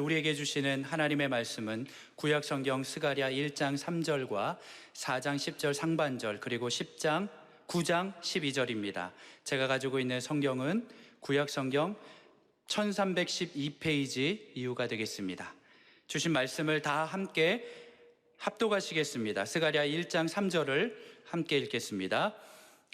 우리에게 주시는 하나님의 말씀은 구약 성경 스가랴 1장 3절과 4장 10절 상반절 그리고 10장 9장 12절입니다. 제가 가지고 있는 성경은 구약 성경 1312페이지 이후가 되겠습니다. 주신 말씀을 다 함께 합독하시겠습니다. 스가랴 1장 3절을 함께 읽겠습니다.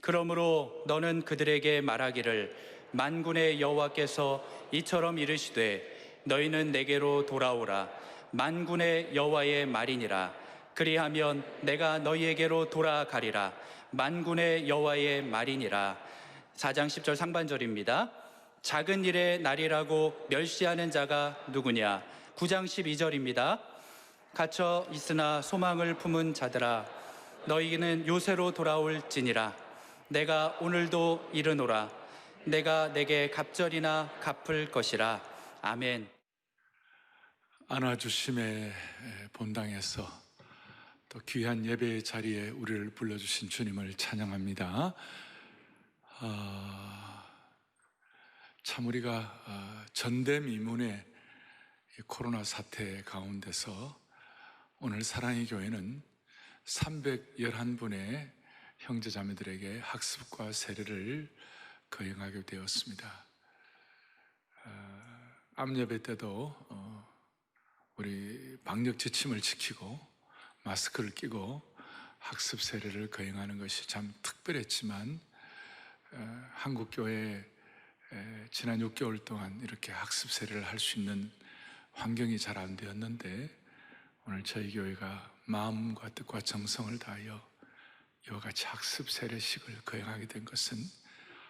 그러므로 너는 그들에게 말하기를 만군의 여호와께서 이처럼 이르시되 너희는 내게로 돌아오라. 만군의 여호와의 말이니라. 그리하면 내가 너희에게로 돌아가리라. 만군의 여호와의 말이니라. 4장 10절 상반절입니다. 작은 일의 날이라고 멸시하는 자가 누구냐. 9장 12절입니다. 갇혀 있으나 소망을 품은 자들아 너희는 요새로 돌아올지니라. 내가 오늘도 이르노라. 내가 내게 갑절이나 갚을 것이라. 아멘. 안아주심의 본당에서 또 귀한 예배의 자리에 우리를 불러주신 주님을 찬양합니다. 참 우리가 전대미문의 코로나 사태 가운데서 오늘 사랑의 교회는 311분의 형제자매들에게 학습과 세례를 거행하게 되었습니다. 암예배 때도 우리 방역 지침을 지키고 마스크를 끼고 학습 세례를 거행하는 것이 참 특별했지만 한국교회 지난 6개월 동안 이렇게 학습 세례를 할 수 있는 환경이 잘 안 되었는데 오늘 저희 교회가 마음과 뜻과 정성을 다하여 이와 같이 학습 세례식을 거행하게 된 것은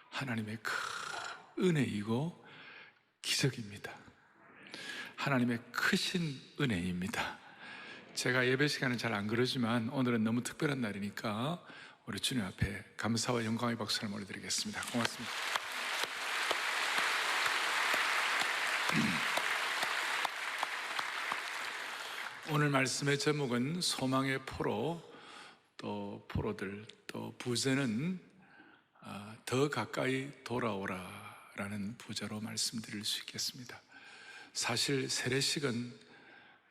하나님의 큰 은혜이고 기적입니다. 하나님의 크신 은혜입니다. 제가 예배 시간은 잘 안 그러지만 오늘은 너무 특별한 날이니까 우리 주님 앞에 감사와 영광의 박수를 올려드리겠습니다. 고맙습니다. 오늘 말씀의 제목은 소망의 포로, 또 포로들, 또 부제는 더 가까이 돌아오라 라는 부제로 말씀드릴 수 있겠습니다. 사실 세례식은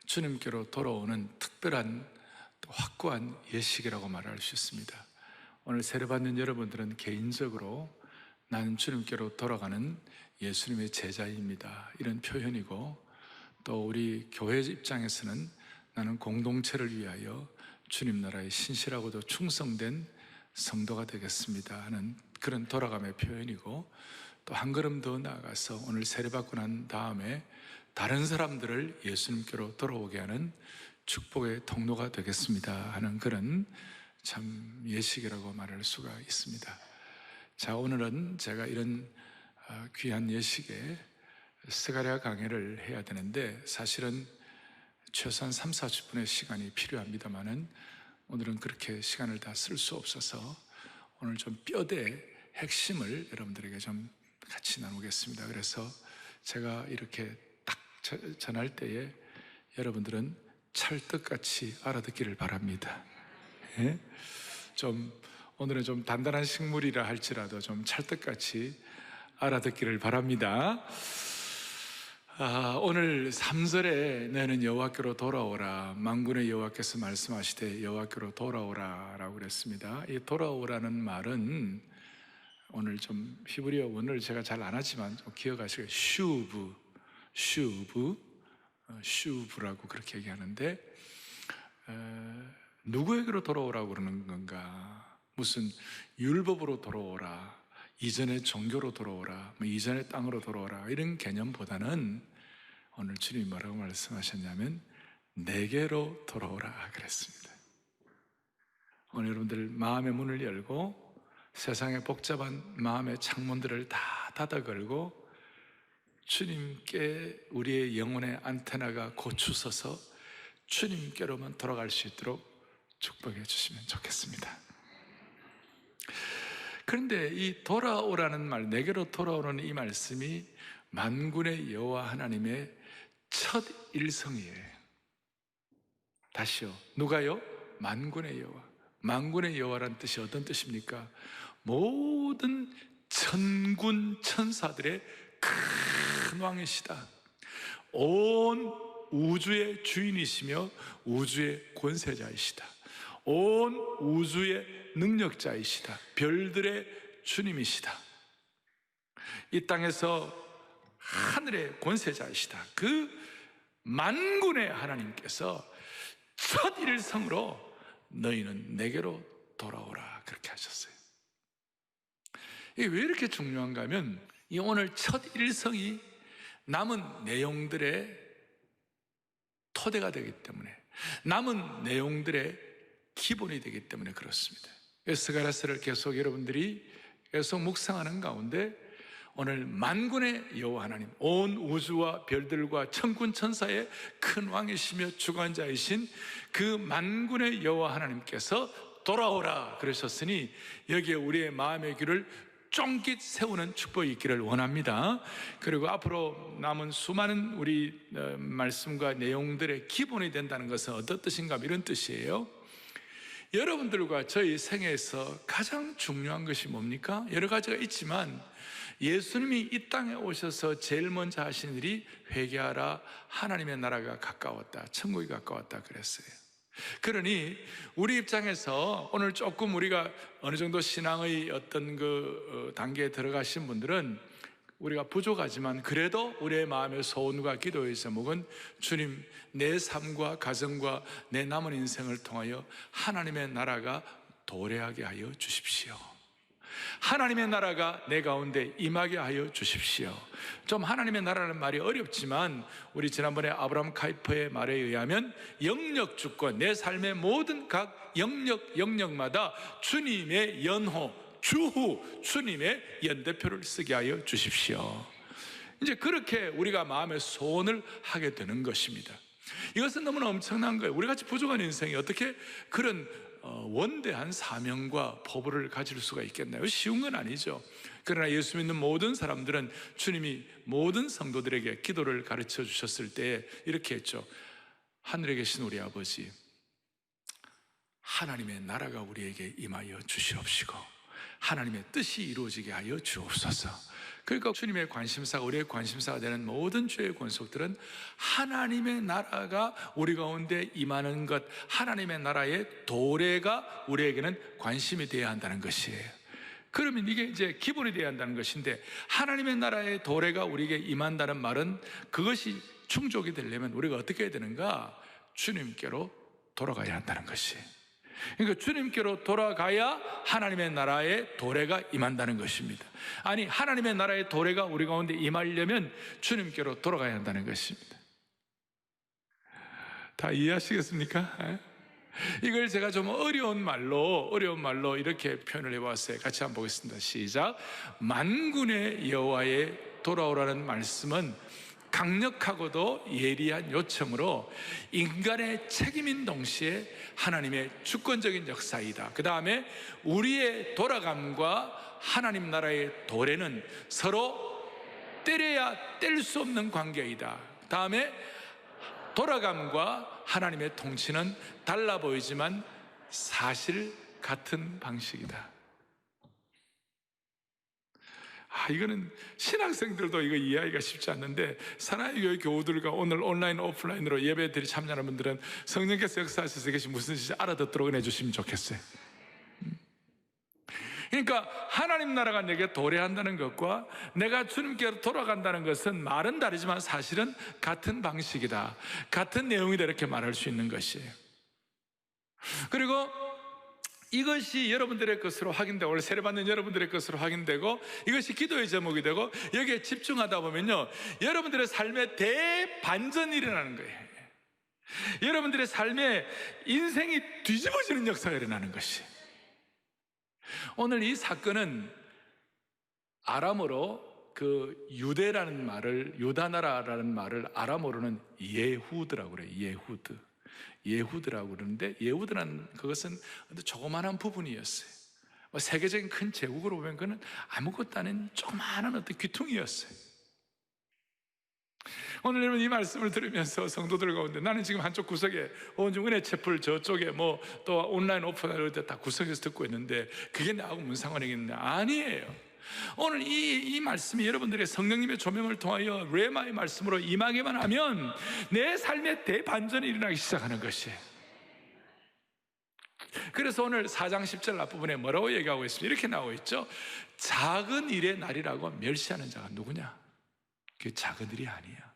주님께로 돌아오는 특별한 또 확고한 예식이라고 말할 수 있습니다. 오늘 세례받는 여러분들은 개인적으로 나는 주님께로 돌아가는 예수님의 제자입니다 이런 표현이고, 또 우리 교회 입장에서는 나는 공동체를 위하여 주님 나라에 신실하고도 충성된 성도가 되겠습니다 하는 그런 돌아감의 표현이고, 또 한 걸음 더 나아가서 오늘 세례받고 난 다음에 다른 사람들을 예수님께로 돌아오게 하는 축복의 통로가 되겠습니다 하는 그런 참 예식이라고 말할 수가 있습니다. 자, 오늘은 제가 이런 귀한 예식에 스가랴 강해를 해야 되는데 사실은 최소한 30-40분의 시간이 필요합니다만은 오늘은 그렇게 시간을 다 쓸 수 없어서 오늘 좀 뼈대 핵심을 여러분들에게 좀 같이 나누겠습니다. 그래서 제가 이렇게 딱 전할 때에 여러분들은 찰떡같이 알아듣기를 바랍니다. 예? 오늘은 좀 단단한 식물이라 할지라도 좀 찰떡같이 알아듣기를 바랍니다. 오늘 3절에 너는 여호와께로 돌아오라. 만군의 여호와께서 말씀하시되 여호와께로 돌아오라 라고 그랬습니다. 이 돌아오라는 말은 오늘 좀 히브리어 원어를 제가 잘 안 하지만 좀 기억하시고 슈브라고 그렇게 얘기하는데, 누구에게로 돌아오라고 그러는 건가? 무슨 율법으로 돌아오라, 이전의 종교로 돌아오라, 이전의 땅으로 돌아오라 이런 개념보다는 오늘 주님이 뭐라고 말씀하셨냐면 내게로 돌아오라 그랬습니다. 오늘 여러분들 마음의 문을 열고 세상의 복잡한 마음의 창문들을 다 닫아 걸고 주님께 우리의 영혼의 안테나가 고추서서 주님께로만 돌아갈 수 있도록 축복해 주시면 좋겠습니다. 그런데 이 돌아오라는 말, 내게로 돌아오는 이 말씀이 만군의 여호와 하나님의 첫 일성이에요. 다시요, 누가요? 만군의 여호와. 만군의 여호와라는 뜻이 어떤 뜻입니까? 모든 천군 천사들의 큰 왕이시다. 온 우주의 주인이시며 우주의 권세자이시다. 온 우주의 능력자이시다. 별들의 주님이시다. 이 땅에서 하늘의 권세자이시다. 그 만군의 하나님께서 첫 일성으로 너희는 내게로 돌아오라 그렇게 하셨어요. 이게 왜 이렇게 중요한가 하면 이 오늘 첫 일성이 남은 내용들의 토대가 되기 때문에, 남은 내용들의 기본이 되기 때문에 그렇습니다. 스가랴서를 계속 여러분들이 계속 묵상하는 가운데 오늘 만군의 여호와 하나님, 온 우주와 별들과 천군 천사의 큰 왕이시며 주관자이신 그 만군의 여호와 하나님께서 돌아오라 그러셨으니 여기에 우리의 마음의 귀를 쫑깃 세우는 축복이 있기를 원합니다. 그리고 앞으로 남은 수많은 우리 말씀과 내용들의 기본이 된다는 것은 어떤 뜻인가, 이런 뜻이에요. 여러분들과 저희 생애에서 가장 중요한 것이 뭡니까? 여러 가지가 있지만 예수님이 이 땅에 오셔서 제일 먼저 하신 일이 회개하라, 하나님의 나라가 가까웠다, 천국이 가까웠다 그랬어요. 그러니 우리 입장에서 오늘 조금 우리가 어느 정도 신앙의 어떤 그 단계에 들어가신 분들은 우리가 부족하지만 그래도 우리의 마음의 소원과 기도의 제목은 주님, 내 삶과 가정과 내 남은 인생을 통하여 하나님의 나라가 도래하게 하여 주십시오. 하나님의 나라가 내 가운데 임하게 하여 주십시오. 좀 하나님의 나라는 말이 어렵지만 우리 지난번에 아브라함 카이퍼의 말에 의하면 영역 주권, 내 삶의 모든 각 영역마다 주님의 연호, 주후, 주님의 연대표를 쓰게 하여 주십시오. 이제 그렇게 우리가 마음의 소원을 하게 되는 것입니다. 이것은 너무나 엄청난 거예요. 우리같이 부족한 인생이 어떻게 그런 원대한 사명과 포부를 가질 수가 있겠나요? 쉬운 건 아니죠. 그러나 예수 믿는 모든 사람들은 주님이 모든 성도들에게 기도를 가르쳐 주셨을 때 이렇게 했죠. 하늘에 계신 우리 아버지, 하나님의 나라가 우리에게 임하여 주시옵시고 하나님의 뜻이 이루어지게 하여 주옵소서. 그러니까 주님의 관심사가 우리의 관심사가 되는 모든 주의 권속들은 하나님의 나라가 우리 가운데 임하는 것, 하나님의 나라의 도래가 우리에게는 관심이 되어야 한다는 것이에요. 그러면 이게 이제 기본이 되어야 한다는 것인데, 하나님의 나라의 도래가 우리에게 임한다는 말은 그것이 충족이 되려면 우리가 어떻게 해야 되는가? 주님께로 돌아가야 한다는 것이에요. 그러니까 주님께로 돌아가야 하나님의 나라의 도래가 임한다는 것입니다. 아니, 하나님의 나라의 도래가 우리 가운데 임하려면 주님께로 돌아가야 한다는 것입니다. 다 이해하시겠습니까? 이걸 제가 좀 어려운 말로 이렇게 표현을 해봤어요. 같이 한번 보겠습니다. 시작. 만군의 여호와의 돌아오라는 말씀은 강력하고도 예리한 요청으로 인간의 책임인 동시에 하나님의 주권적인 역사이다. 그 다음에 우리의 돌아감과 하나님 나라의 도래는 서로 때려야 뗄 수 없는 관계이다. 다음에 돌아감과 하나님의 통치는 달라 보이지만 사실 같은 방식이다. 이거는 신학생들도 이거 이해하기가 쉽지 않는데, 사나이교회 교우들과 오늘 온라인 오프라인으로 예배들이 참여하는 분들은 성령께서 역사하셔서 이것이 무슨 뜻인지 알아듣도록 해주시면 좋겠어요. 그러니까 하나님 나라가 내게 도래한다는 것과 내가 주님께로 돌아간다는 것은 말은 다르지만 사실은 같은 방식이다, 같은 내용이다, 이렇게 말할 수 있는 것이에요. 그리고 이것이 여러분들의 것으로 확인되고, 원래 세례받는 여러분들의 것으로 확인되고, 이것이 기도의 제목이 되고, 여기에 집중하다 보면요, 여러분들의 삶에 대반전이 일어나는 거예요. 여러분들의 삶에 인생이 뒤집어지는 역사가 일어나는 것이. 오늘 이 사건은 아람어로 그 유대라는 말을, 유다나라라는 말을 아람어로는 예후드라고 그래요. 예후드라고 그러는데, 예후드라는 그것은 조그마한 부분이었어요. 세계적인 큰 제국으로 보면 그는 아무것도 아닌 조그마한 어떤 귀퉁이였어요. 오늘 여러분 이 말씀을 들으면서 성도들 가운데 나는 지금 한쪽 구석에 온중 은혜 채플 저쪽에 뭐 또 온라인 오프라인 다 구석에서 듣고 있는데 그게 나하고 무슨 상관이겠냐? 아니에요. 오늘 이 말씀이 여러분들의 성령님의 조명을 통하여 레마의 말씀으로 임하기만 하면 내 삶의 대반전이 일어나기 시작하는 것이에요. 그래서 오늘 4장 10절 앞부분에 뭐라고 얘기하고 있습니다. 이렇게 나오고 있죠. 작은 일의 날이라고 멸시하는 자가 누구냐? 그게 작은 일이 아니야.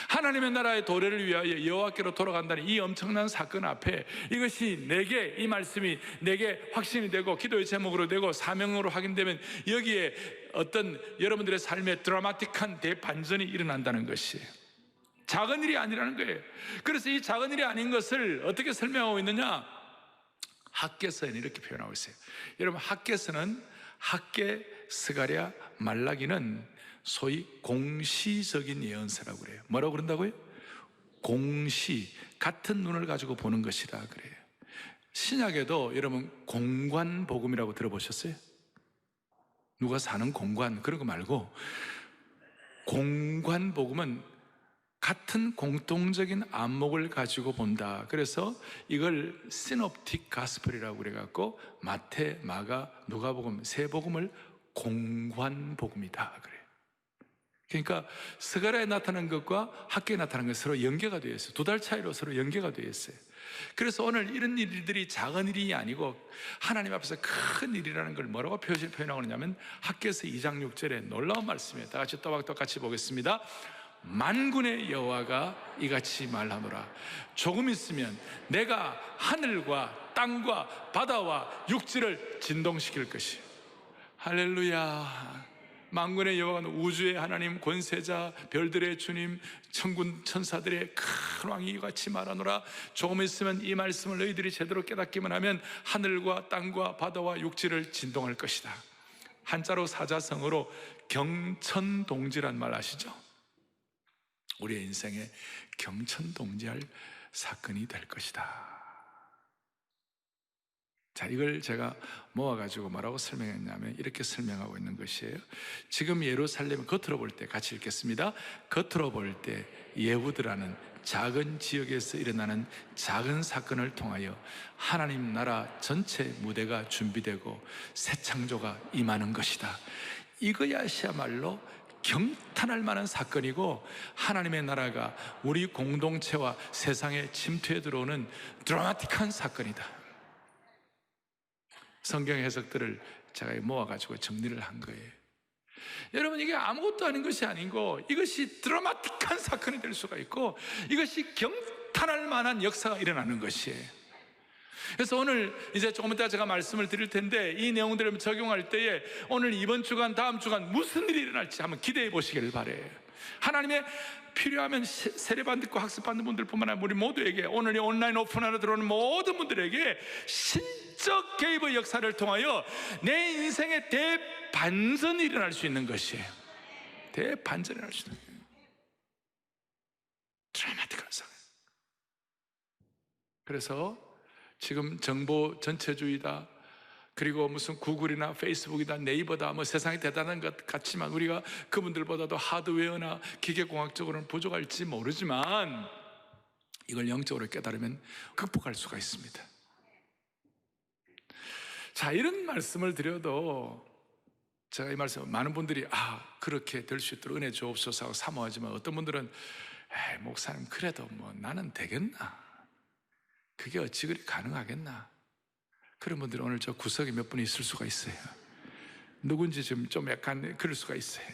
하나님의 나라의 도래를 위하여 여호와께로 돌아간다는 이 엄청난 사건 앞에 이것이 내게, 이 말씀이 내게 확신이 되고 기도의 제목으로 되고 사명으로 확인되면 여기에 어떤 여러분들의 삶에 드라마틱한 대반전이 일어난다는 것이에요. 작은 일이 아니라는 거예요. 그래서 이 작은 일이 아닌 것을 어떻게 설명하고 있느냐? 학개서에는 이렇게 표현하고 있어요. 여러분, 학개서는 학개, 스가랴, 말라기는 소위 공시적인 예언서라고 그래요. 뭐라고 그런다고요? 공시, 같은 눈을 가지고 보는 것이라 그래요. 신약에도 여러분 공관복음이라고 들어보셨어요? 누가 사는 공관, 그런 거 말고 공관복음은 같은 공통적인 안목을 가지고 본다. 그래서 이걸 시놉틱 가스펠이라고 그래갖고 마태, 마가, 누가복음 세 복음을 공관복음이다 그래요. 그러니까 스가랴에 나타난 것과 학개에 나타난 것이 서로 연계가 되어 있어요. 2달 차이로 서로 연계가 되어 있어요. 그래서 오늘 이런 일들이 작은 일이 아니고 하나님 앞에서 큰 일이라는 걸 뭐라고 표현하고 있냐면 학개서 2장 6절에 놀라운 말씀이에요. 다 같이 또박또박 같이 보겠습니다. 만군의 여호와가 이같이 말하노라. 조금 있으면 내가 하늘과 땅과 바다와 육지를 진동시킬 것이에요. 할렐루야. 만군의 여호와는 우주의 하나님, 권세자, 별들의 주님, 천군 천사들의 큰 왕이 이같이 말하노라. 조금 있으면 이 말씀을 너희들이 제대로 깨닫기만 하면 하늘과 땅과 바다와 육지를 진동할 것이다. 한자로 사자성어로 경천동지란 말 아시죠? 우리의 인생에 경천동지할 사건이 될 것이다. 자, 이걸 제가 모아가지고 뭐라고 설명했냐면 이렇게 설명하고 있는 것이에요. 지금 예루살렘 겉으로 볼 때 같이 읽겠습니다. 겉으로 볼 때 예후드라는 작은 지역에서 일어나는 작은 사건을 통하여 하나님 나라 전체 무대가 준비되고 새 창조가 임하는 것이다. 이거야시야말로 경탄할 만한 사건이고 하나님의 나라가 우리 공동체와 세상에 침투해 들어오는 드라마틱한 사건이다. 성경 해석들을 제가 모아가지고 정리를 한 거예요. 여러분, 이게 아무것도 아닌 것이 아니고 이것이 드라마틱한 사건이 될 수가 있고 이것이 경탄할 만한 역사가 일어나는 것이에요. 그래서 오늘 이제 조금 이따 제가 말씀을 드릴 텐데 이 내용들을 적용할 때에 오늘 이번 주간 다음 주간 무슨 일이 일어날지 한번 기대해 보시기를 바래요. 하나님의 필요하면 세례받는 듣고 학습받는 분들뿐만 아니라 우리 모두에게 오늘 이 온라인 오픈하러 들어오는 모든 분들에게 신적 개입의 역사를 통하여 내 인생의 대반전이 일어날 수 있는 것이에요. 대반전이 일어날 수 있는 거예요. 드라마틱한 사건. 그래서 지금 정보 전체주의다, 그리고 무슨 구글이나 페이스북이다, 네이버다, 뭐 세상이 대단한 것 같지만 우리가 그분들보다도 하드웨어나 기계공학적으로는 부족할지 모르지만 이걸 영적으로 깨달으면 극복할 수가 있습니다. 자, 이런 말씀을 드려도 제가 이 말씀 많은 분들이 그렇게 될 수 있도록 은혜 주옵소서 하고 사모하지만 어떤 분들은 목사님 그래도 뭐 나는 되겠나? 그게 어찌 그리 가능하겠나? 그런 분들은 오늘 저 구석에 몇 분이 있을 수가 있어요. 누군지 좀 약간 그럴 수가 있어요.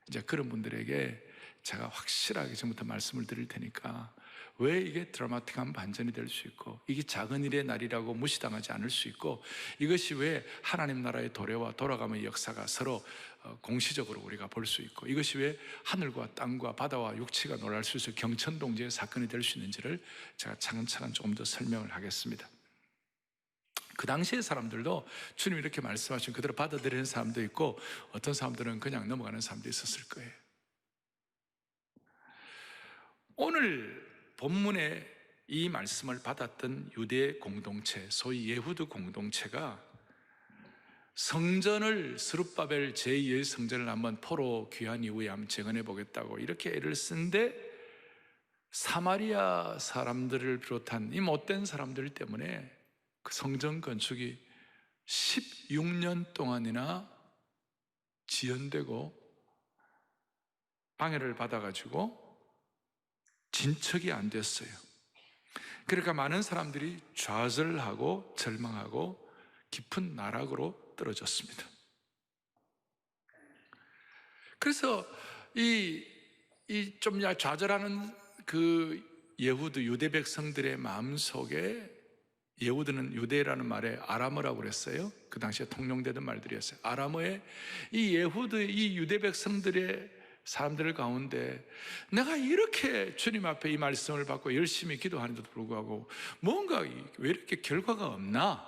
이제 그런 분들에게 제가 확실하게 지금부터 말씀을 드릴 테니까 왜 이게 드라마틱한 반전이 될 수 있고 이게 작은 일의 날이라고 무시당하지 않을 수 있고 이것이 왜 하나님 나라의 도래와 돌아감의 역사가 서로 공시적으로 우리가 볼 수 있고 이것이 왜 하늘과 땅과 바다와 육지가 놀랄 수 있어 경천동지의 사건이 될 수 있는지를 제가 차근차근 조금 더 설명을 하겠습니다. 그 당시의 사람들도 주님 이렇게 말씀하신 그대로 받아들이는 사람도 있고 어떤 사람들은 그냥 넘어가는 사람도 있었을 거예요. 오늘 본문에 이 말씀을 받았던 유대 공동체, 소위 예후드 공동체가 성전을 스룹바벨 제2의 성전을 한번 포로 귀환 이후에 한번 재건해 보겠다고 이렇게 애를 쓴데 사마리아 사람들을 비롯한 이 못된 사람들 때문에 그 성전 건축이 16년 동안이나 지연되고 방해를 받아가지고 진척이 안 됐어요. 그러니까 많은 사람들이 좌절하고 절망하고 깊은 나락으로 떨어졌습니다. 그래서 이 좀 좌절하는 그 예후드 유대 백성들의 마음속에, 예후드는 유대라는 말에 아람어라고 그랬어요. 그 당시에 통용되던 말들이었어요. 아람어에 이 예후드, 이 유대 백성들의 사람들 가운데 내가 이렇게 주님 앞에 이 말씀을 받고 열심히 기도하는데도 불구하고 뭔가 왜 이렇게 결과가 없나?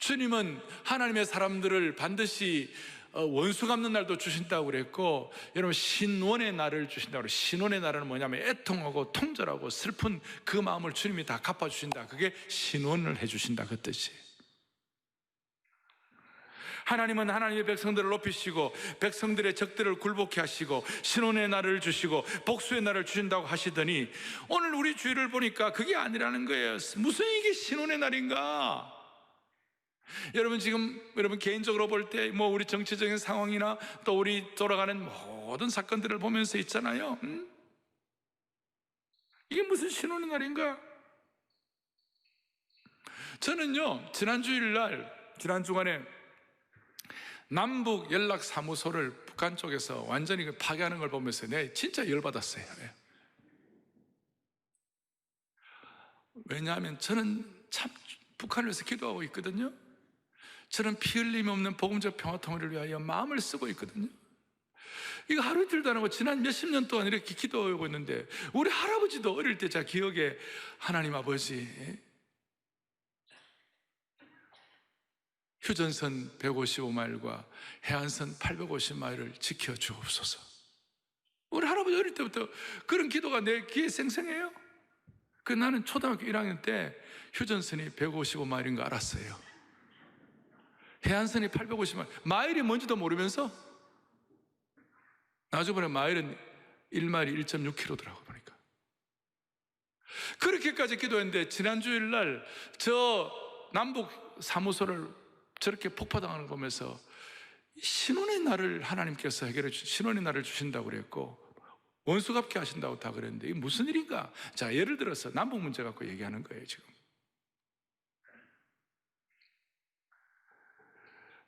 주님은 하나님의 사람들을 반드시 원수 갚는 날도 주신다고 그랬고, 여러분 신원의 날을 주신다고 그래요. 신원의 날은 뭐냐면 애통하고 통절하고 슬픈 그 마음을 주님이 다 갚아주신다. 그게 신원을 해주신다, 그 뜻이. 하나님은 하나님의 백성들을 높이시고 백성들의 적들을 굴복케 하시고 신원의 날을 주시고 복수의 날을 주신다고 하시더니 오늘 우리 주일을 보니까 그게 아니라는 거예요. 무슨 이게 신원의 날인가? 여러분 지금 여러분 개인적으로 볼 때 뭐 우리 정치적인 상황이나 또 우리 돌아가는 모든 사건들을 보면서 있잖아요. 이게 무슨 신혼의 날인가? 저는요 지난 주일날, 지난 주간에 남북 연락 사무소를 북한 쪽에서 완전히 파괴하는 걸 보면서 내가 진짜 열받았어요. 왜냐하면 저는 참 북한을 위해서 기도하고 있거든요. 저는 피 흘림 없는 복음적 평화통일을 위하여 마음을 쓰고 있거든요. 이거 하루 이틀도 안 하고 지난 몇십 년 동안 이렇게 기도하고 있는데, 우리 할아버지도 어릴 때 제가 기억에 하나님 아버지 휴전선 155마일과 해안선 850마일을 지켜주옵소서. 우리 할아버지 어릴 때부터 그런 기도가 내 귀에 생생해요. 나는 초등학교 1학년 때 휴전선이 155마일인 거 알았어요. 해안선이 850마일, 마일이 뭔지도 모르면서 나중에 마일은 1마일이 1.6km더라고 보니까. 그렇게까지 기도했는데 지난 주일날 저 남북 사무소를 저렇게 폭파당하는 거 보면서 신혼의 날을 하나님께서 해결해 주신, 신혼의 날을 주신다고 그랬고 원수 갚게 하신다고 다 그랬는데 이게 무슨 일인가? 자, 예를 들어서 남북 문제 갖고 얘기하는 거예요. 지금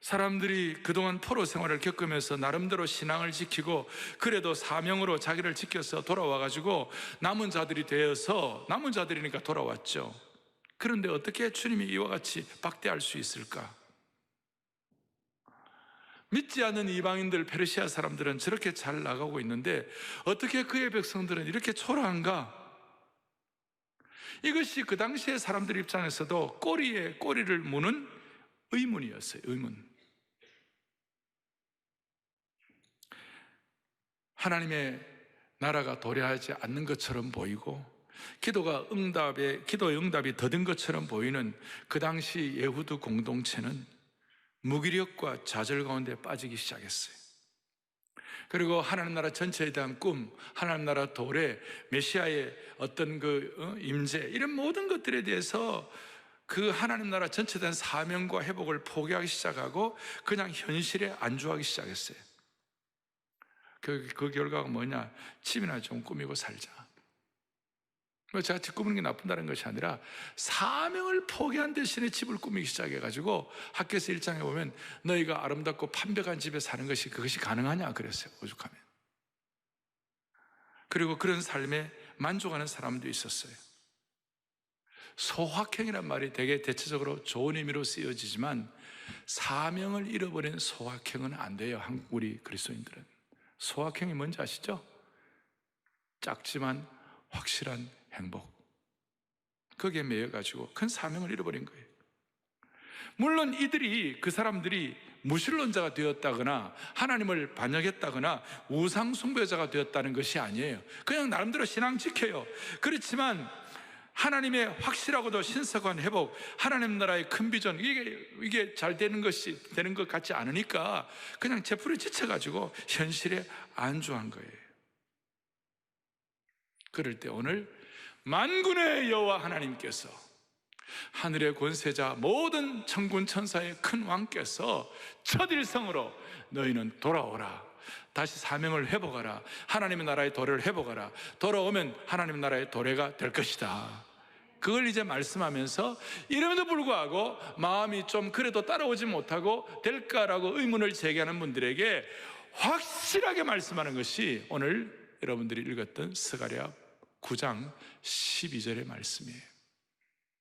사람들이 그동안 포로 생활을 겪으면서 나름대로 신앙을 지키고 그래도 사명으로 자기를 지켜서 돌아와가지고 남은 자들이 되어서, 남은 자들이니까 돌아왔죠. 그런데 어떻게 주님이 이와 같이 박대할 수 있을까? 믿지 않는 이방인들, 페르시아 사람들은 저렇게 잘 나가고 있는데 어떻게 그의 백성들은 이렇게 초라한가? 이것이 그 당시의 사람들 입장에서도 꼬리에 꼬리를 무는 의문이었어요. 의문. 하나님의 나라가 도래하지 않는 것처럼 보이고 기도의 응답이 더딘 것처럼 보이는 그 당시 예후드 공동체는 무기력과 좌절 가운데 빠지기 시작했어요. 그리고 하나님 나라 전체에 대한 꿈, 하나님 나라 도래, 메시아의 어떤 임재, 이런 모든 것들에 대해서 그 하나님 나라 전체에 대한 사명과 회복을 포기하기 시작하고 그냥 현실에 안주하기 시작했어요. 그 결과가 뭐냐? 집이나 좀 꾸미고 살자. 제가 집 꾸미는 게 나쁜다는 것이 아니라 사명을 포기한 대신에 집을 꾸미기 시작해가지고 학교에서 1장에 보면 너희가 아름답고 판벽한 집에 사는 것이 그것이 가능하냐 그랬어요. 오죽하면. 그리고 그런 삶에 만족하는 사람도 있었어요. 소확행이란 말이 되게 대체적으로 좋은 의미로 쓰여지지만 사명을 잃어버린 소확행은 안 돼요. 우리 그리스도인들은. 소확행이 뭔지 아시죠? 작지만 확실한 행복. 거기에 매여가지고 큰 사명을 잃어버린 거예요. 물론 그 사람들이 무신론자가 되었다거나 하나님을 반역했다거나 우상 숭배자가 되었다는 것이 아니에요. 그냥 나름대로 신앙 지켜요. 그렇지만 하나님의 확실하고도 신속한 회복, 하나님 나라의 큰 비전, 이게 잘 되는 것 같지 않으니까 그냥 제풀에 지쳐가지고 현실에 안주한 거예요. 그럴 때 오늘 만군의 여호와 하나님께서 하늘의 권세자 모든 천군 천사의 큰 왕께서 첫 일성으로 너희는 돌아오라, 다시 사명을 회복하라, 하나님의 나라의 도래를 회복하라, 돌아오면 하나님의 나라의 도래가 될 것이다, 그걸 이제 말씀하면서, 이름에도 불구하고 마음이 좀 그래도 따라오지 못하고 될까라고 의문을 제기하는 분들에게 확실하게 말씀하는 것이 오늘 여러분들이 읽었던 스가랴 9장 12절의 말씀이에요.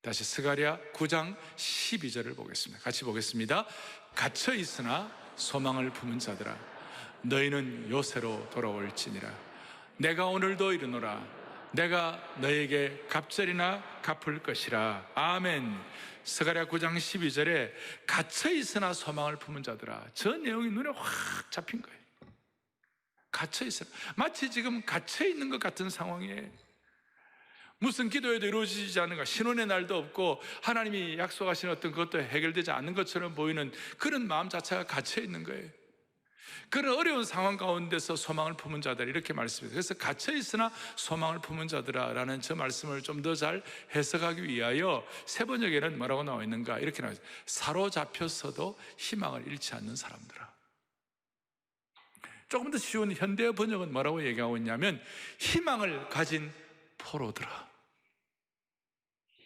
다시 스가랴 9장 12절을 보겠습니다. 같이 보겠습니다. 갇혀 있으나 소망을 품은 자들아, 너희는 요새로 돌아올지니라. 내가 오늘도 이르노라. 내가 너에게 갑절이나 갚을 것이라. 아멘. 스가랴 9장 12절에 갇혀 있으나 소망을 품은 자들아, 저 내용이 눈에 확 잡힌 거예요. 갇혀 있으나, 마치 지금 갇혀 있는 것 같은 상황이에요. 무슨 기도에도 이루어지지 않는가, 신혼의 날도 없고 하나님이 약속하신 어떤 것도 해결되지 않는 것처럼 보이는 그런 마음 자체가 갇혀 있는 거예요. 그런 어려운 상황 가운데서 소망을 품은 자들, 이렇게 말씀해요. 그래서 갇혀 있으나 소망을 품은 자들아 라는 저 말씀을 좀 더 잘 해석하기 위하여 세 번역에는 뭐라고 나와 있는가, 이렇게 나와 있어요. 사로잡혔어도 희망을 잃지 않는 사람들아. 조금 더 쉬운 현대어 번역은 뭐라고 얘기하고 있냐면, 희망을 가진 포로들아.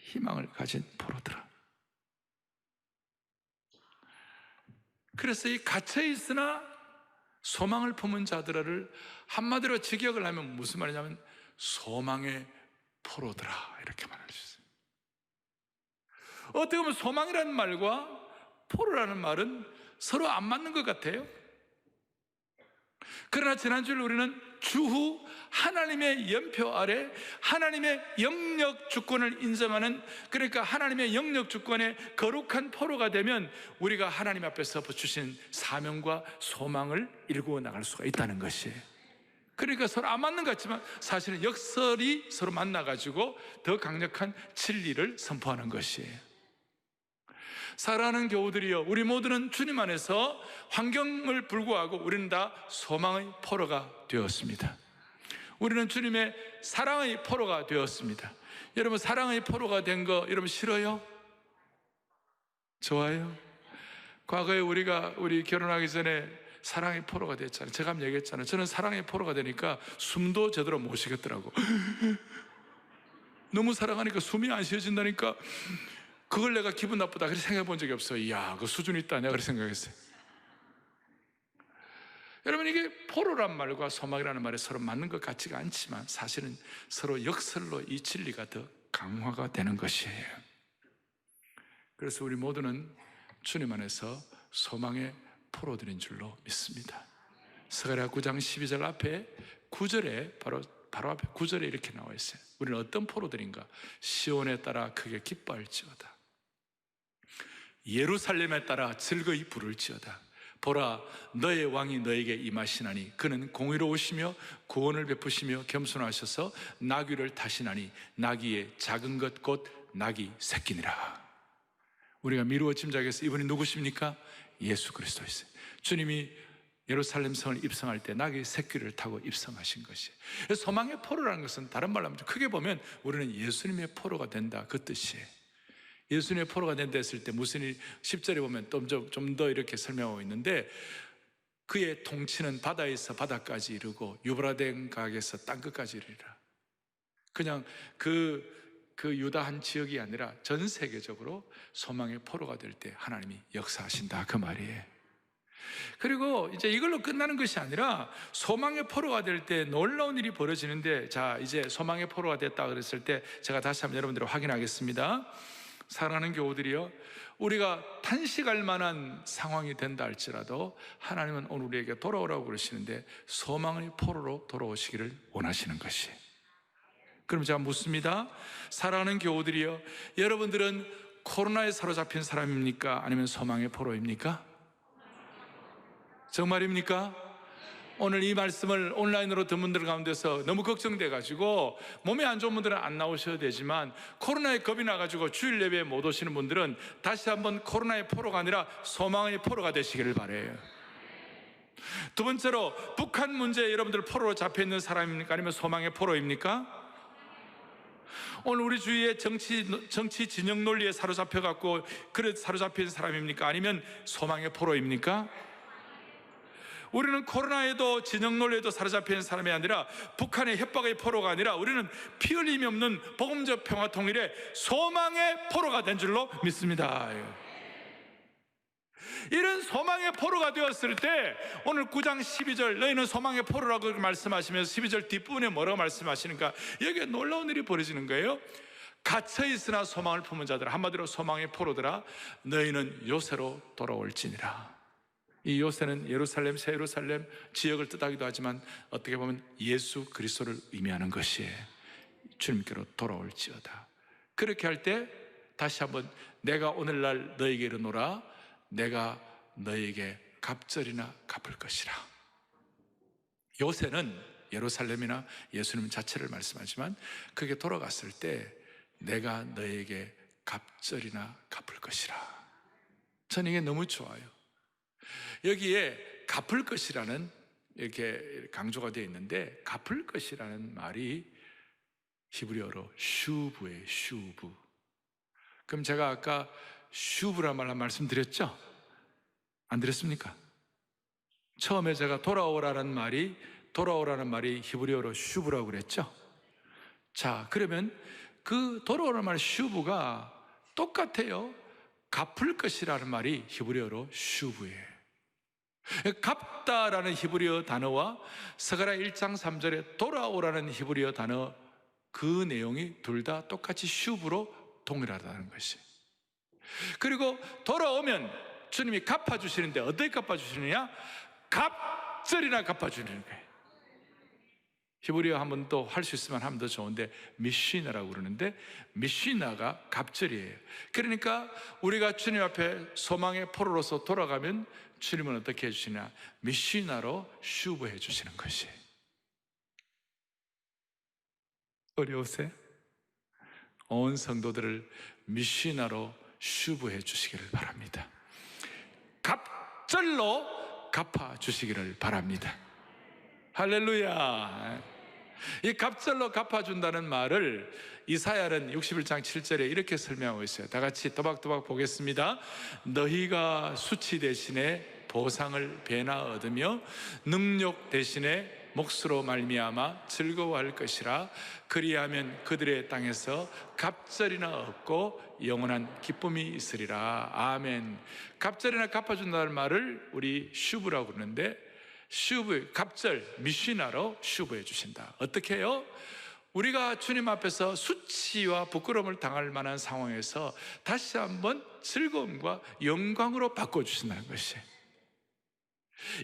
희망을 가진 포로들아. 그래서 이 갇혀 있으나 소망을 품은 자들을 한마디로 직역을 하면 무슨 말이냐면, 소망의 포로들아, 이렇게 말할 수 있어요. 어떻게 보면 소망이라는 말과 포로라는 말은 서로 안 맞는 것 같아요. 그러나 지난주에 우리는 주후 하나님의 연표 아래 하나님의 영역 주권을 인정하는, 그러니까 하나님의 영역 주권의 거룩한 포로가 되면 우리가 하나님 앞에서 주신 사명과 소망을 일구어 나갈 수가 있다는 것이에요. 그러니까 서로 안 맞는 것 같지만 사실은 역설이 서로 만나가지고 더 강력한 진리를 선포하는 것이에요. 사랑하는 교우들이여, 우리 모두는 주님 안에서 환경을 불구하고 우리는 다 소망의 포로가 되었습니다. 우리는 주님의 사랑의 포로가 되었습니다. 여러분, 사랑의 포로가 된 거 여러분 싫어요? 좋아요? 과거에 우리 결혼하기 전에 사랑의 포로가 됐잖아요. 제가 한번 얘기했잖아요. 저는 사랑의 포로가 되니까 숨도 제대로 못 쉬겠더라고. 너무 사랑하니까 숨이 안 쉬어진다니까. 그걸 내가 기분 나쁘다 그렇게 생각해 본 적이 없어요. 이야, 그 수준이 있다, 내가 그렇게 생각했어요. 여러분, 이게 포로란 말과 소망이라는 말이 서로 맞는 것 같지가 않지만 사실은 서로 역설로 이 진리가 더 강화가 되는 것이에요. 그래서 우리 모두는 주님 안에서 소망의 포로들인 줄로 믿습니다. 스가랴 9장 12절 앞에 9절에 바로 앞에 9절에 이렇게 나와 있어요. 우리는 어떤 포로들인가? 시온에 따라 크게 기뻐할지어다. 예루살렘에 따라 즐거이 부를지어다. 보라, 너의 왕이 너에게 임하시나니 그는 공의로우시며 구원을 베푸시며 겸손하셔서 나귀를 타시나니 나귀의 작은 것 곧 나귀 새끼니라. 우리가 미루어 짐작해서 이분이 누구십니까? 예수 그리스도이세요. 주님이 예루살렘 성을 입성할 때 나귀 새끼를 타고 입성하신 것이에요. 소망의 포로라는 것은 다른 말로 하면 크게 보면 우리는 예수님의 포로가 된다, 그 뜻이에요. 예수님의 포로가 된다 했을 때 무슨 일, 10절에 보면 좀 더 이렇게 설명하고 있는데, 그의 통치는 바다에서 바다까지 이르고 유브라데 강에서 땅끝까지 이르리라. 그냥 그 유다 한 지역이 아니라 전 세계적으로 소망의 포로가 될 때 하나님이 역사하신다, 그 말이에요. 그리고 이제 이걸로 끝나는 것이 아니라 소망의 포로가 될 때 놀라운 일이 벌어지는데, 자, 이제 소망의 포로가 됐다 그랬을 때 제가 다시 한번 여러분들을 확인하겠습니다. 사랑하는 교우들이요, 우리가 탄식할 만한 상황이 된다 할지라도 하나님은 오늘 우리에게 돌아오라고 그러시는데 소망의 포로로 돌아오시기를 원하시는 것이에요. 그럼 제가 묻습니다. 사랑하는 교우들이요, 여러분들은 코로나에 사로잡힌 사람입니까? 아니면 소망의 포로입니까? 정말입니까? 오늘 이 말씀을 온라인으로 듣는 분들 가운데서 너무 걱정돼가지고 몸이 안 좋은 분들은 안 나오셔도 되지만, 코로나에 겁이 나가지고 주일 예배에 못 오시는 분들은 다시 한번 코로나의 포로가 아니라 소망의 포로가 되시기를 바라요. 두 번째로, 북한 문제에 여러분들 포로로 잡혀있는 사람입니까? 아니면 소망의 포로입니까? 오늘 우리 주위에 정치 진영 논리에 사로잡혀 갖고 그래 사로잡힌 사람입니까? 아니면 소망의 포로입니까? 우리는 코로나에도 진영 논리에도 사로잡힌 사람이 아니라 북한의 협박의 포로가 아니라 우리는 피 흘림이 없는 복음적 평화 통일의 소망의 포로가 된 줄로 믿습니다. 이런 소망의 포로가 되었을 때 오늘 9장 12절 너희는 소망의 포로라고 말씀하시면서 12절 뒷부분에 뭐라고 말씀하시는가? 여기에 놀라운 일이 벌어지는 거예요. 갇혀 있으나 소망을 품은 자들아, 한마디로 소망의 포로들아, 너희는 요새로 돌아올지니라. 이 요새는 예루살렘, 새 예루살렘 지역을 뜻하기도 하지만 어떻게 보면 예수 그리스도를 의미하는 것이에요. 주님께로 돌아올지어다. 그렇게 할 때 다시 한번 내가 오늘날 너에게 이르노라, 내가 너에게 갑절이나 갚을 것이라. 요새는 예루살렘이나 예수님 자체를 말씀하지만 그게 돌아갔을 때 내가 너에게 갑절이나 갚을 것이라. 저는 이게 너무 좋아요. 여기에 갚을 것이라는 이렇게 강조가 되어 있는데, 갚을 것이라는 말이 히브리어로 슈브예요. 슈브. 그럼 제가 아까 슈브란 말 말씀드렸죠? 안 드렸습니까? 처음에 제가 돌아오라는 말이 히브리어로 슈브라고 그랬죠? 자, 그러면 그 돌아오라는 말 슈브가 똑같아요. 갚을 것이라는 말이 히브리어로 슈브예요. 갚다라는 히브리어 단어와 스가랴 1장 3절에 돌아오라는 히브리어 단어, 그 내용이 둘 다 똑같이 슈브로 동일하다는 것이에요. 그리고 돌아오면 주님이 갚아주시는데 어떻게 갚아주시느냐? 갑절이나 갚아주는 거예요. 히브리어 한번 또 할 수 있으면 하면 더 좋은데 미시나라고 그러는데, 미시나가 갑절이에요. 그러니까 우리가 주님 앞에 소망의 포로로서 돌아가면 주님은 어떻게 해주시냐? 미시나로 슈브해 주시는 것이에요. 어려우세요? 온 성도들을 미시나로 슈브해 주시기를 바랍니다. 갑절로 갚아 주시기를 바랍니다. 할렐루야. 이 갑절로 갚아준다는 말을 이사야는 61장 7절에 이렇게 설명하고 있어요. 다 같이 또박또박 보겠습니다. 너희가 수치 대신에 보상을 배나 얻으며 능력 대신에 몫으로 말미암아 즐거워할 것이라. 그리하면 그들의 땅에서 갑절이나 얻고 영원한 기쁨이 있으리라. 아멘. 갑절이나 갚아준다는 말을 우리 슈브라고 그러는데, 슈브, 갑절, 미시나로 슈브해 주신다. 어떻게 해요? 우리가 주님 앞에서 수치와 부끄러움을 당할 만한 상황에서 다시 한번 즐거움과 영광으로 바꿔주신다는 것이에요.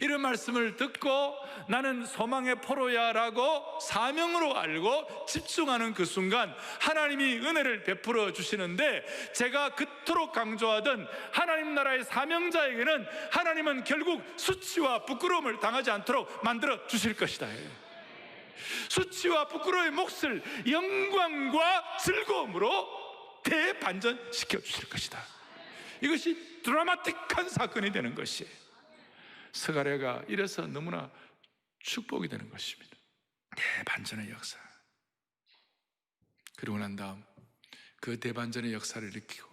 이런 말씀을 듣고 나는 소망의 포로야 라고 사명으로 알고 집중하는 그 순간 하나님이 은혜를 베풀어 주시는데, 제가 그토록 강조하던 하나님 나라의 사명자에게는 하나님은 결국 수치와 부끄러움을 당하지 않도록 만들어 주실 것이다. 수치와 부끄러움의 몫을 영광과 즐거움으로 대반전시켜 주실 것이다. 이것이 드라마틱한 사건이 되는 것이에요. 스가랴가 이래서 너무나 축복이 되는 것입니다. 대반전의 역사. 그러고 난 다음 그 대반전의 역사를 일으키고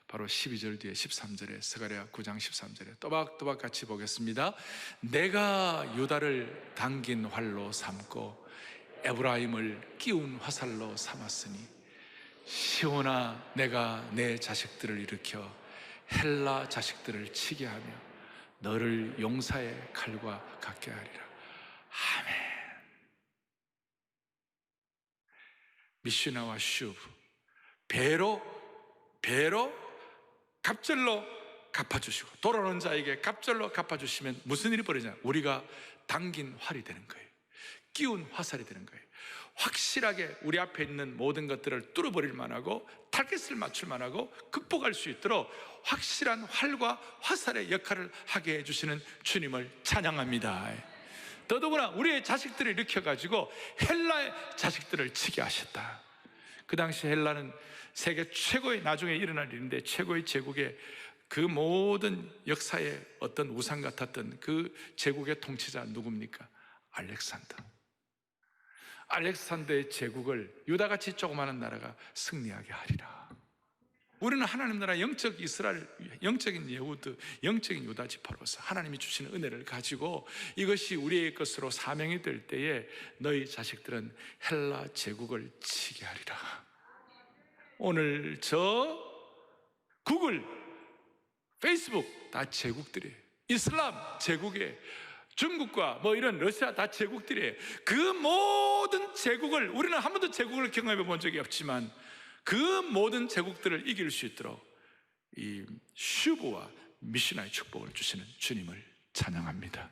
바로 12절 뒤에 13절에 스가랴 9장 13절에 또박또박 같이 보겠습니다. 내가 유다를 당긴 활로 삼고 에브라임을 끼운 화살로 삼았으니 시온아, 내가 내 자식들을 일으켜 헬라 자식들을 치게 하며 너를 용사의 칼과 같게 하리라. 아멘. 미시나와 슈브, 배로 갑절로 갚아주시고, 돌아오는 자에게 갑절로 갚아주시면 무슨 일이 벌어지냐? 우리가 당긴 활이 되는 거예요. 끼운 화살이 되는 거예요. 확실하게 우리 앞에 있는 모든 것들을 뚫어버릴 만하고 타겟을 맞출 만하고 극복할 수 있도록 확실한 활과 화살의 역할을 하게 해주시는 주님을 찬양합니다. 더더구나 우리의 자식들을 일으켜가지고 헬라의 자식들을 치게 하셨다. 그 당시 헬라는 세계 최고의, 나중에 일어날 일인데 최고의 제국의 그 모든 역사의 어떤 우상 같았던 그 제국의 통치자 누굽니까? 알렉산더. 알렉산더의 제국을 유다같이 조그마한 나라가 승리하게 하리라. 우리는 하나님 나라 영적 이스라엘, 영적인 예후드, 영적인 유다 지파로서 하나님이 주시는 은혜를 가지고 이것이 우리의 것으로 사명이 될 때에 너희 자식들은 헬라 제국을 치게 하리라. 오늘 저 구글, 페이스북 다 제국들이에요. 이슬람 제국이에요. 중국과 뭐 이런 러시아 다 제국들이에요. 그 모든 제국을, 우리는 한 번도 제국을 경험해 본 적이 없지만 그 모든 제국들을 이길 수 있도록 이 슈브와 미시나의 축복을 주시는 주님을 찬양합니다.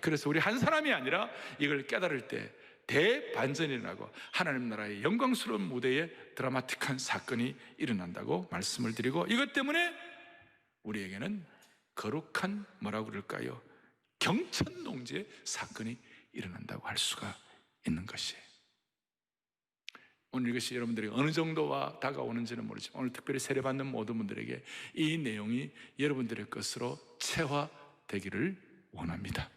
그래서 우리 한 사람이 아니라 이걸 깨달을 때 대반전이 일어나고 하나님 나라의 영광스러운 무대에 드라마틱한 사건이 일어난다고 말씀을 드리고, 이것 때문에 우리에게는 거룩한 뭐라고 그럴까요? 경천농지의 사건이 일어난다고 할 수가 있는 것이에요. 오늘 이것이 여러분들이 어느 정도와 다가오는지는 모르지만 오늘 특별히 세례받는 모든 분들에게 이 내용이 여러분들의 것으로 체화되기를 원합니다.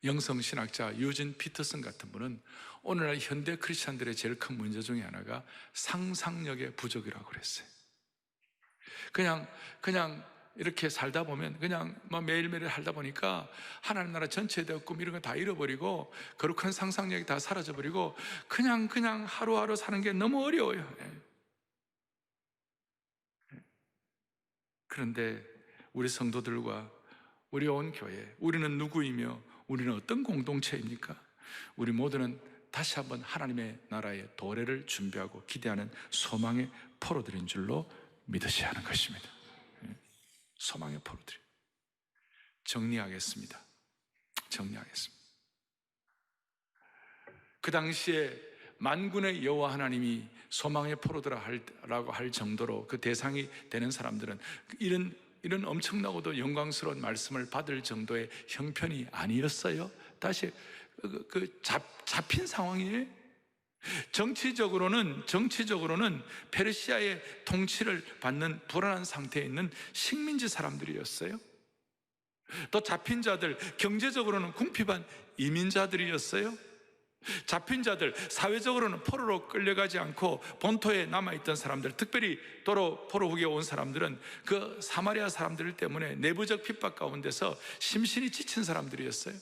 영성신학자 유진 피터슨 같은 분은 오늘날 현대 크리스찬들의 제일 큰 문제 중에 하나가 상상력의 부족이라고 그랬어요. 그냥 이렇게 살다 보면 그냥 매일매일 살다 보니까 하나님 나라 전체에 대한 꿈 이런 거 다 잃어버리고 거룩한 상상력이 다 사라져버리고 그냥 하루하루 사는 게 너무 어려워요. 그런데 우리 성도들과 우리 온 교회, 우리는 누구이며 우리는 어떤 공동체입니까? 우리 모두는 다시 한번 하나님의 나라의 도래를 준비하고 기대하는 소망의 포로들인 줄로 믿으셔야 하는 것입니다. 소망의 포로들. 정리하겠습니다. 그 당시에 만군의 여호와 하나님이 소망의 포로들라고 할 정도로 그 대상이 되는 사람들은 이런 엄청나고도 영광스러운 말씀을 받을 정도의 형편이 아니었어요. 다시 잡힌 상황이에요. 정치적으로는 페르시아의 통치를 받는 불안한 상태에 있는 식민지 사람들이었어요. 또 잡힌 자들, 경제적으로는 궁핍한 이민자들이었어요. 잡힌 자들, 사회적으로는 포로로 끌려가지 않고 본토에 남아있던 사람들, 특별히 포로 후기에 온 사람들은 그 사마리아 사람들 때문에 내부적 핍박 가운데서 심신이 지친 사람들이었어요.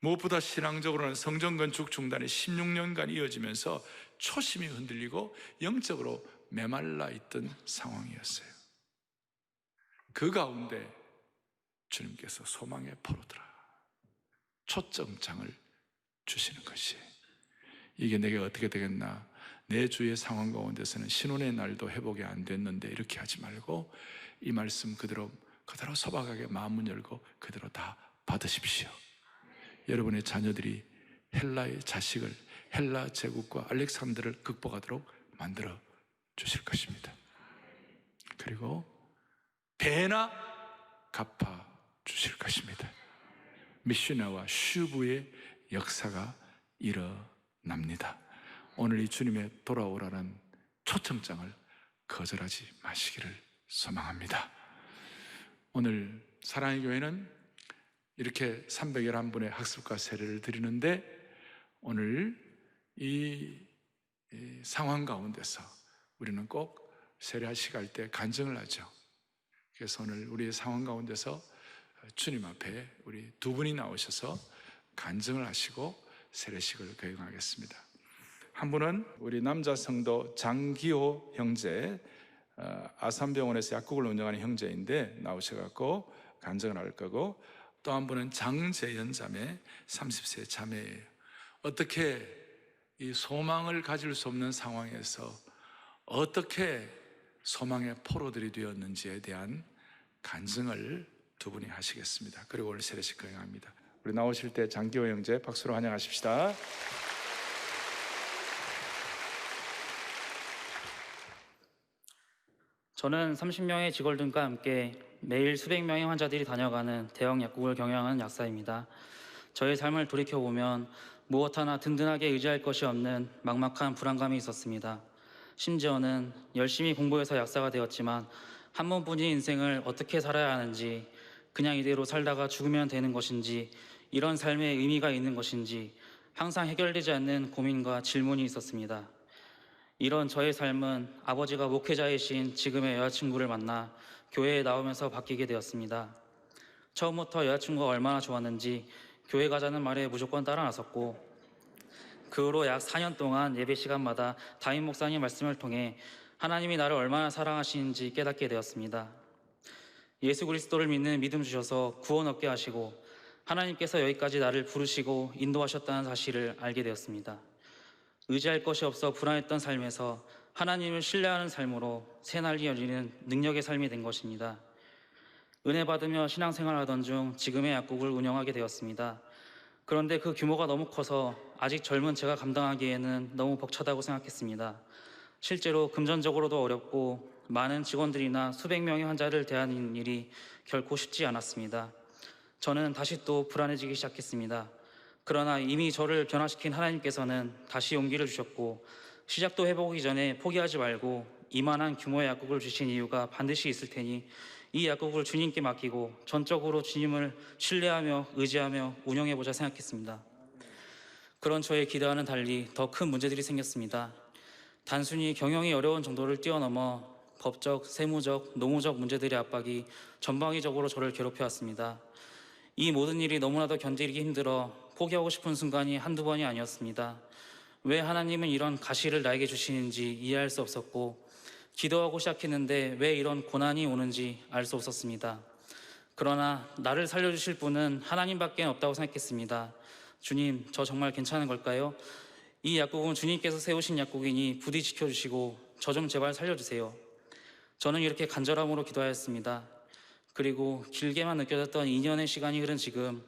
무엇보다 신앙적으로는 성전 건축 중단이 16년간 이어지면서 초심이 흔들리고 영적으로 메말라 있던 상황이었어요. 그 가운데 주님께서 소망의 포로들아 초점장을 주시는 것이에요. 이게 내게 어떻게 되겠나? 내 주의 상황 가운데서는 신혼의 날도 회복이 안 됐는데 이렇게 하지 말고 이 말씀 그대로 소박하게 마음을 열고 그대로 다 받으십시오. 여러분의 자녀들이 헬라의 자식을, 헬라 제국과 알렉산더를 극복하도록 만들어 주실 것입니다. 그리고 배나 갚아 주실 것입니다. 미시나와 슈브의 역사가 일어납니다. 오늘 이 주님의 돌아오라는 초청장을 거절하지 마시기를 소망합니다. 오늘 사랑의 교회는 이렇게 311분의 학습과 세례를 드리는데 오늘 이 상황 가운데서 우리는 꼭 세례하시갈 때 간증을 하죠. 그래서 오늘 우리의 상황 가운데서 주님 앞에 우리 두 분이 나오셔서 간증을 하시고 세례식을 거행하겠습니다. 한 분은 우리 남자 성도 장기호 형제, 아산병원에서 약국을 운영하는 형제인데 나오셔갖고 간증을 할 거고, 또 한 분은 장재현 자매, 30세 자매예요. 어떻게 이 소망을 가질 수 없는 상황에서 어떻게 소망의 포로들이 되었는지에 대한 간증을 두 분이 하시겠습니다. 그리고 오늘 세례식 거행합니다. 우리 나오실 때 장기호 형제 박수로 환영하십시다. 저는 30명의 직원들과 함께 매일 수백 명의 환자들이 다녀가는 대형 약국을 경영하는 약사입니다. 저의 삶을 돌이켜보면 무엇 하나 든든하게 의지할 것이 없는 막막한 불안감이 있었습니다. 심지어는 열심히 공부해서 약사가 되었지만 한 번뿐인 인생을 어떻게 살아야 하는지, 그냥 이대로 살다가 죽으면 되는 것인지 이런 삶에 의미가 있는 것인지 항상 해결되지 않는 고민과 질문이 있었습니다. 이런 저의 삶은 아버지가 목회자이신 지금의 여자친구를 만나 교회에 나오면서 바뀌게 되었습니다. 처음부터 여자친구가 얼마나 좋았는지 교회 가자는 말에 무조건 따라 나섰고, 그 후로 약 4년 동안 예배 시간마다 담임 목사님 말씀을 통해 하나님이 나를 얼마나 사랑하시는지 깨닫게 되었습니다. 예수 그리스도를 믿는 믿음 주셔서 구원 얻게 하시고 하나님께서 여기까지 나를 부르시고 인도하셨다는 사실을 알게 되었습니다. 의지할 것이 없어 불안했던 삶에서 하나님을 신뢰하는 삶으로 새날이 열리는 능력의 삶이 된 것입니다. 은혜 받으며 신앙생활하던 중 지금의 약국을 운영하게 되었습니다. 그런데 그 규모가 너무 커서 아직 젊은 제가 감당하기에는 너무 벅차다고 생각했습니다. 실제로 금전적으로도 어렵고 많은 직원들이나 수백 명의 환자를 대하는 일이 결코 쉽지 않았습니다. 저는 다시 또 불안해지기 시작했습니다. 그러나 이미 저를 변화시킨 하나님께서는 다시 용기를 주셨고, 시작도 해보기 전에 포기하지 말고 이만한 규모의 약국을 주신 이유가 반드시 있을 테니 이 약국을 주님께 맡기고 전적으로 주님을 신뢰하며 의지하며 운영해보자 생각했습니다. 그런 저의 기대와는 달리 더 큰 문제들이 생겼습니다. 단순히 경영이 어려운 정도를 뛰어넘어 법적, 세무적, 노무적 문제들의 압박이 전방위적으로 저를 괴롭혀왔습니다. 이 모든 일이 너무나도 견디기 힘들어 포기하고 싶은 순간이 한두 번이 아니었습니다. 왜 하나님은 이런 가시를 나에게 주시는지 이해할 수 없었고, 기도하고 시작했는데 왜 이런 고난이 오는지 알 수 없었습니다. 그러나 나를 살려주실 분은 하나님밖에 없다고 생각했습니다. 주님, 저 정말 괜찮은 걸까요? 이 약국은 주님께서 세우신 약국이니 부디 지켜주시고 저 좀 제발 살려주세요. 저는 이렇게 간절함으로 기도하였습니다. 그리고 길게만 느껴졌던 2년의 시간이 흐른 지금,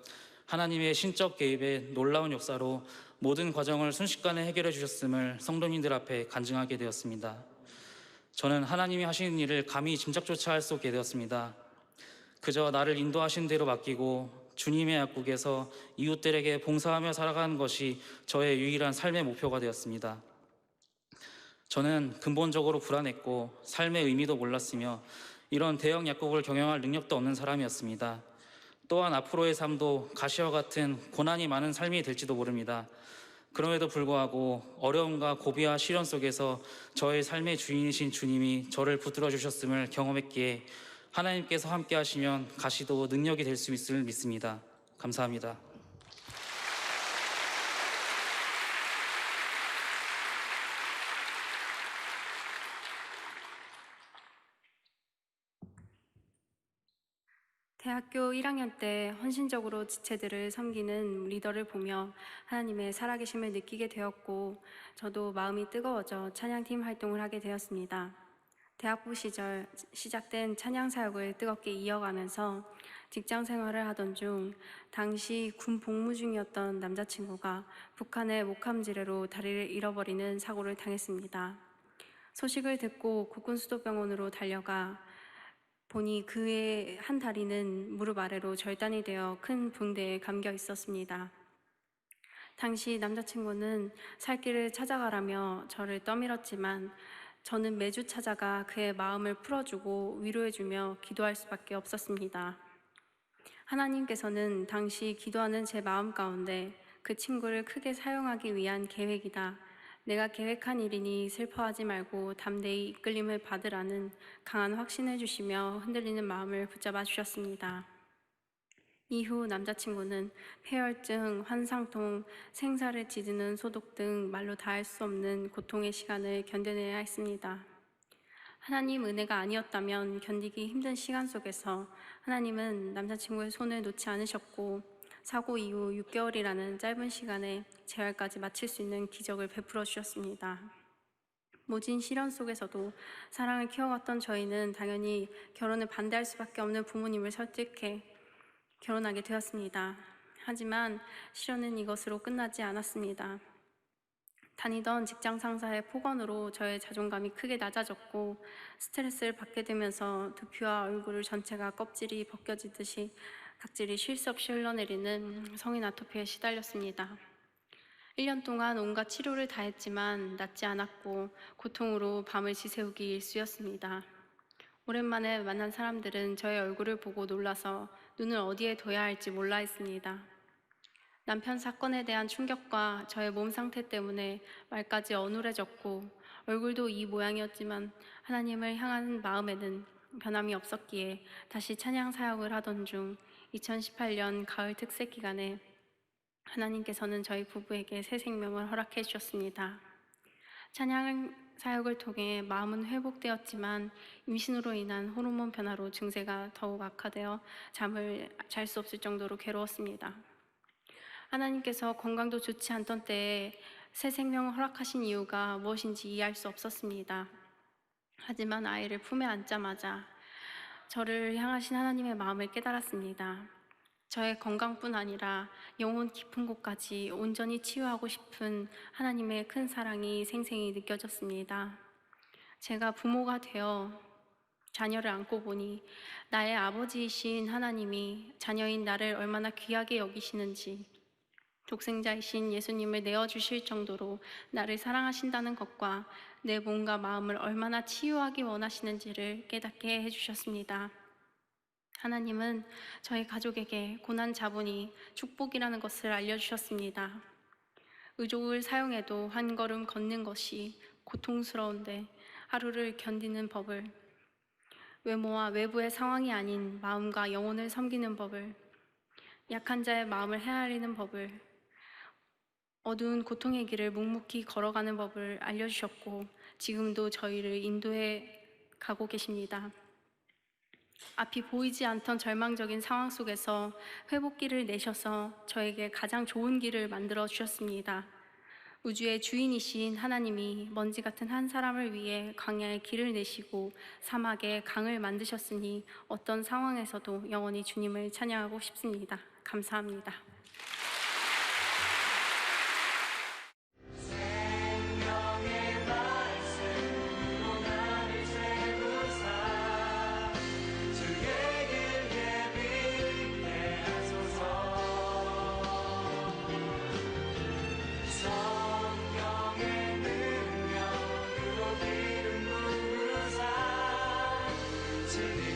하나님의 신적 개입의 놀라운 역사로 모든 과정을 순식간에 해결해 주셨음을 성도님들 앞에 간증하게 되었습니다. 저는 하나님이 하시는 일을 감히 짐작조차 할 수 없게 되었습니다. 그저 나를 인도하신 대로 맡기고 주님의 약국에서 이웃들에게 봉사하며 살아가는 것이 저의 유일한 삶의 목표가 되었습니다. 저는 근본적으로 불안했고 삶의 의미도 몰랐으며 이런 대형 약국을 경영할 능력도 없는 사람이었습니다. 또한 앞으로의 삶도 가시와 같은 고난이 많은 삶이 될지도 모릅니다. 그럼에도 불구하고 어려움과 고비와 시련 속에서 저의 삶의 주인이신 주님이 저를 붙들어 주셨음을 경험했기에 하나님께서 함께 하시면 가시도 능력이 될 수 있음을 믿습니다. 감사합니다. 대학교 1학년 때 헌신적으로 지체들을 섬기는 리더를 보며 하나님의 살아계심을 느끼게 되었고, 저도 마음이 뜨거워져 찬양팀 활동을 하게 되었습니다. 대학부 시절 시작된 찬양 사역을 뜨겁게 이어가면서 직장 생활을 하던 중 당시 군 복무 중이었던 남자친구가 북한의 목함지뢰로 다리를 잃어버리는 사고를 당했습니다. 소식을 듣고 국군수도병원으로 달려가 보니 그의 한 다리는 무릎 아래로 절단이 되어 큰 붕대에 감겨 있었습니다. 당시 남자친구는 살 길을 찾아가라며 저를 떠밀었지만 저는 매주 찾아가 그의 마음을 풀어주고 위로해주며 기도할 수밖에 없었습니다. 하나님께서는 당시 기도하는 제 마음 가운데 그 친구를 크게 사용하기 위한 계획이다, 내가 계획한 일이니 슬퍼하지 말고 담대히 이끌림을 받으라는 강한 확신을 주시며 흔들리는 마음을 붙잡아 주셨습니다. 이후 남자친구는 폐혈증, 환상통, 생사를 짖는 소독 등 말로 다 할 수 없는 고통의 시간을 견뎌내야 했습니다. 하나님 은혜가 아니었다면 견디기 힘든 시간 속에서 하나님은 남자친구의 손을 놓지 않으셨고 사고 이후 6개월이라는 짧은 시간에 재활까지 마칠 수 있는 기적을 베풀어 주셨습니다. 모진 시련 속에서도 사랑을 키워갔던 저희는 당연히 결혼을 반대할 수밖에 없는 부모님을 설득해 결혼하게 되었습니다. 하지만 시련은 이것으로 끝나지 않았습니다. 다니던 직장 상사의 폭언으로 저의 자존감이 크게 낮아졌고 스트레스를 받게 되면서 두피와 얼굴 전체가 껍질이 벗겨지듯이 각질이 쉴 새 없이 흘러내리는 성인 아토피에 시달렸습니다. 1년 동안 온갖 치료를 다했지만 낫지 않았고 고통으로 밤을 지새우기 일쑤였습니다. 오랜만에 만난 사람들은 저의 얼굴을 보고 놀라서 눈을 어디에 둬야 할지 몰라 했습니다. 남편 사건에 대한 충격과 저의 몸 상태 때문에 말까지 어눌해졌고 얼굴도 이 모양이었지만 하나님을 향한 마음에는 변함이 없었기에 다시 찬양 사역을 하던 중 2018년 가을 특세 기간에 하나님께서는 저희 부부에게 새 생명을 허락해 주셨습니다. 찬양 사역을 통해 마음은 회복되었지만 임신으로 인한 호르몬 변화로 증세가 더욱 악화되어 잠을 잘 수 없을 정도로 괴로웠습니다. 하나님께서 건강도 좋지 않던 때에 새 생명을 허락하신 이유가 무엇인지 이해할 수 없었습니다. 하지만 아이를 품에 안자마자 저를 향하신 하나님의 마음을 깨달았습니다. 저의 건강뿐 아니라 영혼 깊은 곳까지 온전히 치유하고 싶은 하나님의 큰 사랑이 생생히 느껴졌습니다. 제가 부모가 되어 자녀를 안고 보니 나의 아버지이신 하나님이 자녀인 나를 얼마나 귀하게 여기시는지, 독생자이신 예수님을 내어주실 정도로 나를 사랑하신다는 것과 내 몸과 마음을 얼마나 치유하기 원하시는지를 깨닫게 해주셨습니다. 하나님은 저희 가족에게 고난자분이 축복이라는 것을 알려주셨습니다. 의족을 사용해도 한 걸음 걷는 것이 고통스러운데 하루를 견디는 법을, 외모와 외부의 상황이 아닌 마음과 영혼을 섬기는 법을, 약한 자의 마음을 헤아리는 법을, 어두운 고통의 길을 묵묵히 걸어가는 법을 알려주셨고 지금도 저희를 인도해 가고 계십니다. 앞이 보이지 않던 절망적인 상황 속에서 회복길을 내셔서 저에게 가장 좋은 길을 만들어 주셨습니다. 우주의 주인이신 하나님이 먼지 같은 한 사람을 위해 광야에 길을 내시고 사막에 강을 만드셨으니 어떤 상황에서도 영원히 주님을 찬양하고 싶습니다. 감사합니다. to